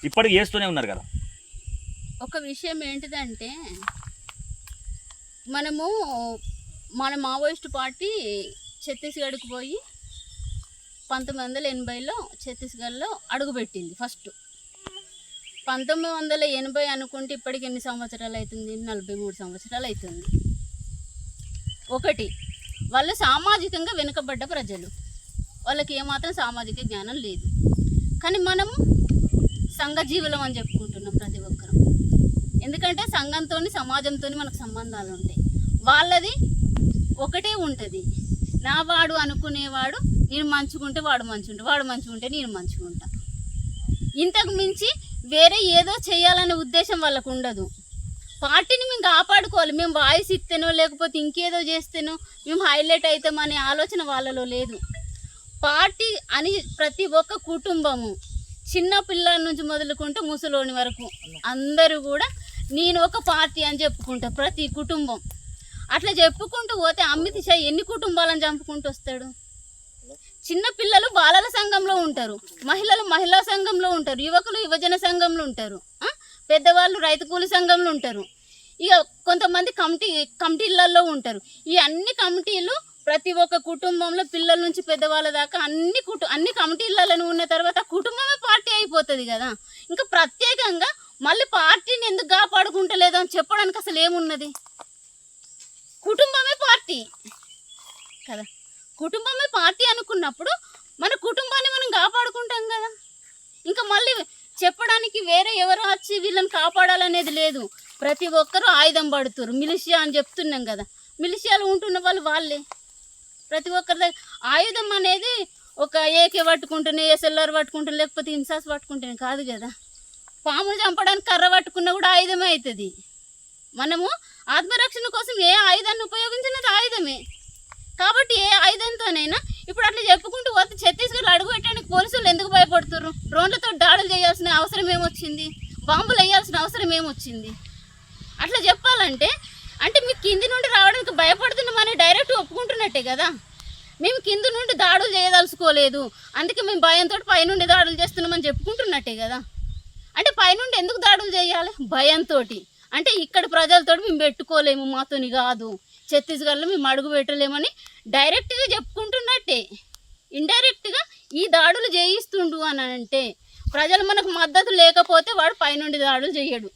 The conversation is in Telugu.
ఇప్పటికి చేస్తూనే ఉన్నారు కదా. ఒక విషయం ఏంటిదంటే మనము మన మావోయిస్ట్ పార్టీ ఛత్తీస్గఢ్కి పోయి 1980లో ఛత్తీస్గఢ్లో అడుగుపెట్టింది ఫస్ట్. 1980 అనుకుంటే ఇప్పటికి ఎన్ని సంవత్సరాలు అవుతుంది? 43 సంవత్సరాలు అవుతుంది. ఒకటి, వాళ్ళు సామాజికంగా వెనుకబడ్డ ప్రజలు, వాళ్ళకి ఏమాత్రం సామాజిక జ్ఞానం లేదు. కానీ మనము సంఘజీవులం అని చెప్పుకుంటున్నాం ప్రతి ఒక్కరం. ఎందుకంటే సంఘంతో సమాజంతో మనకు సంబంధాలు ఉంటాయి. వాళ్ళది ఒకటే ఉంటుంది, నా వాడు అనుకునేవాడు నేను మంచుకుంటే వాడు మంచుకుంటా, వాడు మంచుకుంటే నేను మంచుకుంటా. ఇంతకు మించి వేరే ఏదో చేయాలనే ఉద్దేశం వాళ్ళకు ఉండదు. పార్టీని మేము కాపాడుకోవాలి, మేము వాయిస్ ఇస్తేనో లేకపోతే ఇంకేదో చేస్తేనో మేము హైలైట్ అవుతామనే ఆలోచన వాళ్ళలో లేదు. పార్టీ అని ప్రతి ఒక్క కుటుంబము, చిన్న పిల్లల నుంచి మొదలుకుంటే ముసలోని వరకు అందరూ కూడా నేను ఒక పార్టీ అని చెప్పుకుంటా. ప్రతి కుటుంబం అట్లా చెప్పుకుంటూ పోతే అమిత్ షా ఎన్ని కుటుంబాలను చంపుకుంటూ వస్తాడు? చిన్న పిల్లలు బాలల సంఘంలో ఉంటారు, మహిళలు మహిళా సంఘంలో ఉంటారు, యువకులు యువజన సంఘంలో ఉంటారు, పెద్దవాళ్ళు రైతు కూలి సంఘంలో ఉంటారు, ఇక కొంతమంది కమిటీలలో ఉంటారు. ఈ అన్ని కమిటీలు ప్రతి ఒక్క కుటుంబంలో పిల్లల నుంచి పెద్దవాళ్ళ దాకా అన్ని కమిటీలలో ఉన్న తర్వాత కుటుంబమే పార్టీ అయిపోతుంది కదా. ఇంకా ప్రత్యేకంగా మళ్ళీ పార్టీని ఎందుకు కాపాడుకుంటలేదు అని చెప్పడానికి అసలు ఏమున్నది? కుటుంబమే పార్టీ కదా. కుటుంబమే పార్టీ అనుకున్నప్పుడు మన కుటుంబాన్ని మనం కాపాడుకుంటాం కదా. ఇంకా మళ్ళీ చెప్పడానికి వేరే ఎవరు వచ్చి వీళ్ళని కాపాడాలనేది లేదు. ప్రతి ఒక్కరూ ఆయుధం పడుతున్నారు. మిలిషియా అని చెప్తున్నాం కదా, మిలిషియాలో ఉంటున్న వాళ్ళే. ప్రతి ఒక్కరి ఆయుధం అనేది ఒక ఏకే పట్టుకుంటేనే, ఎస్ఎల్ఆర్ పట్టుకుంటే, లేకపోతే ఇన్సాస్ పట్టుకుంటేనే కాదు కదా. పాములు చంపడానికి కర్ర పట్టుకున్నా కూడా ఆయుధమే అవుతుంది. మనము ఆత్మరక్షణ కోసం ఏ ఆయుధాన్ని ఉపయోగించినది ఆయుధమే కాబట్టి ఏ ఆయుధంతోనైనా ఇప్పుడు అట్లా చెప్పుకుంటూ పోతే ఛత్తీస్గఢ్ అడుగు పెట్టడానికి పోలీసులు ఎందుకు భయపడుతున్నారు? డ్రోన్లతో దాడులు చేయాల్సిన అవసరం ఏమొచ్చింది? బాంబులు వేయాల్సిన అవసరం ఏమొచ్చింది? అట్లా చెప్పాలంటే అంటే మీకు కింది నుండి రావడానికి భయపడుతున్నామని డైరెక్ట్ ఒప్పుకుంటున్నట్టే కదా. మేము కింది నుండి దాడులు చేయదలుచుకోలేదు, అందుకే మేము భయంతో పైనుండి దాడులు చేస్తున్నామని చెప్పుకుంటున్నట్టే కదా. అంటే పైనుండి ఎందుకు దాడులు చేయాలి? భయంతో. అంటే ఇక్కడ ప్రజలతో మేము పెట్టుకోలేము, మాతోని కాదు, ఛత్తీస్గఢ్లో మేము అడుగు పెట్టలేమని డైరెక్ట్గా చెప్పుకుంటున్నట్టే. ఇండైరెక్ట్గా ఈ దాడులు చేయిస్తుండు అని అంటే ప్రజలు మనకు మద్దతు లేకపోతే వాడు పైనుండి దాడులు చేయడు.